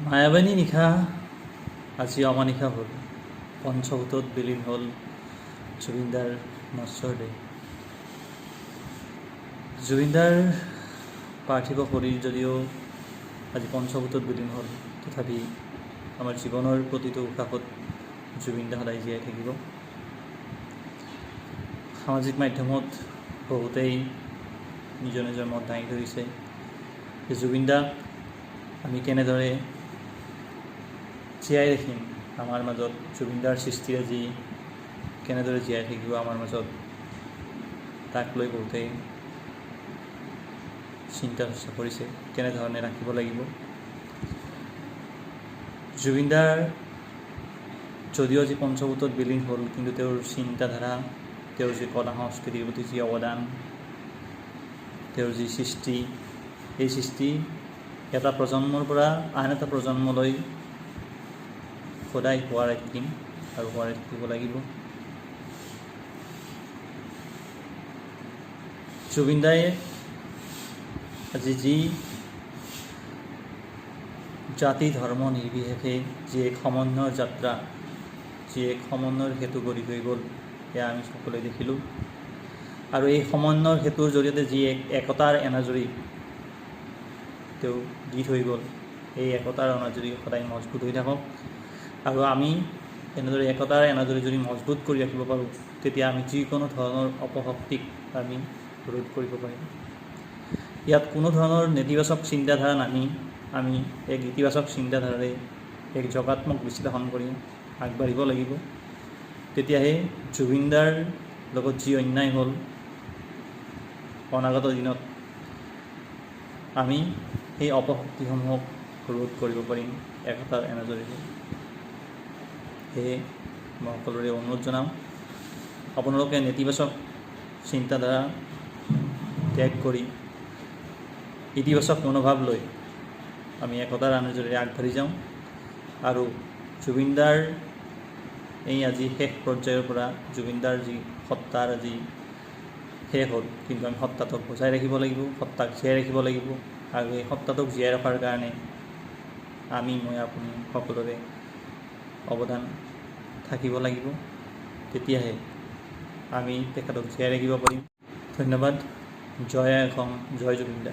মায়াবানী নিশা আজি অমানিশা হ'ল, পঞ্চভূতত বিলীন হ'ল জুবিনদাৰ নশ্বৰ দেহ। জুবিনদাৰ পাৰ্থিৱ শৰীৰ যদিও আজি পঞ্চভূতত বিলীন হ'ল, তথাপি আমাৰ জীৱনৰ প্ৰতিটো উশাহত জুবিনদা সদায় জীয়াই থাকিব। সামাজিক মাধ্যমত বহুতেই নিজৰ নিজৰ মত দাঙি ধৰিছে যে জুবিনদাক আমি কেনেদৰে জীয়াই ৰাখিম, আমাৰ মাজত জুবিনদাৰ সৃষ্টিৰাজি কেনেদৰে জীয়াই থাকিব আমাৰ মাজত, তাক লৈ বহুতেই চিন্তা চৰ্চা কৰিছে কেনেধৰণে ৰাখিব লাগিব। জুবিনদাৰ যদিও আজি পঞ্চভূতত বিলীন হ'ল, কিন্তু তেওঁৰ চিন্তাধাৰা, তেওঁৰ যি কলা সংস্কৃতিৰ প্ৰতি যি অৱদান, তেওঁৰ যি সৃষ্টি, এই সৃষ্টি এটা প্ৰজন্মৰ পৰা আন এটা প্ৰজন্মলৈ সদায় সোঁৱৰাই থাকিম আৰু সোঁৱৰাই থাকিব লাগিব। জুবিনদাই আজি যি জাতি ধৰ্ম নিৰ্বিশেষে যি এক সমন্বয়ৰ যাত্ৰা, যি এক সমন্বয়ৰ সেতু গঢ়ি থৈ গ'ল, সেয়া আমি সকলোৱে দেখিলোঁ। আৰু এই সমন্বয়ৰ সেতুৰ জৰিয়তে যি একতাৰ এনাজৰী তেওঁ দি থৈ গ'ল, এই একতাৰ এনাজৰী সদায় মজবুত হৈ থাকক। আৰু আমি এনেদৰে একতাৰ এনাজৰী যদি মজবুত কৰি ৰাখিব পাৰোঁ, তেতিয়া আমি যিকোনো ধৰণৰ অপশক্তিক আমি ৰোধ কৰিব পাৰিম। ইয়াত কোনো ধৰণৰ নেতিবাচক চিন্তাধাৰা নানি আমি এক ইতিবাচক চিন্তাধাৰাৰে এক যোগাত্মক বিশ্লেষণ কৰি আগবাঢ়িব লাগিব। তেতিয়াহে জুবিনদাৰ লগত যি অন্যায় হ'ল, অনাগত দিনত আমি সেই অপশক্তিসমূহক ৰোধ কৰিব পাৰিম একতাৰ এনাজৰীৰে। সেয়ে মই সকলোৰে অনুৰোধ জনাওঁ, আপোনালোকে নেতিবাচক চিন্তাধাৰা ত্যাগ কৰি ইতিবাচক মনোভাৱ লৈ আমি একতাৰ এনাজৰীৰে আগবাঢ়ি যাওঁ। আৰু জুবিনদাৰ এই আজি শেষ পৰ্যায়ৰ পৰা জুবিনদাৰ যি সত্তাৰ আজি শেষ হ'ল, কিন্তু আমি সত্তাটোক বজাই ৰাখিব লাগিব, সত্তাক জীয়াই ৰাখিব লাগিব। আৰু এই সত্তাটোক জীয়াই ৰখাৰ কাৰণে মই আপুনি সকলোৰে অৱদান থাকিব লাগিব। তেতিয়াহে আমি তেখেতক জীয়াই ৰাখিব পাৰিম। ধন্যবাদ। জয় অসম, জয় জুবিনদা।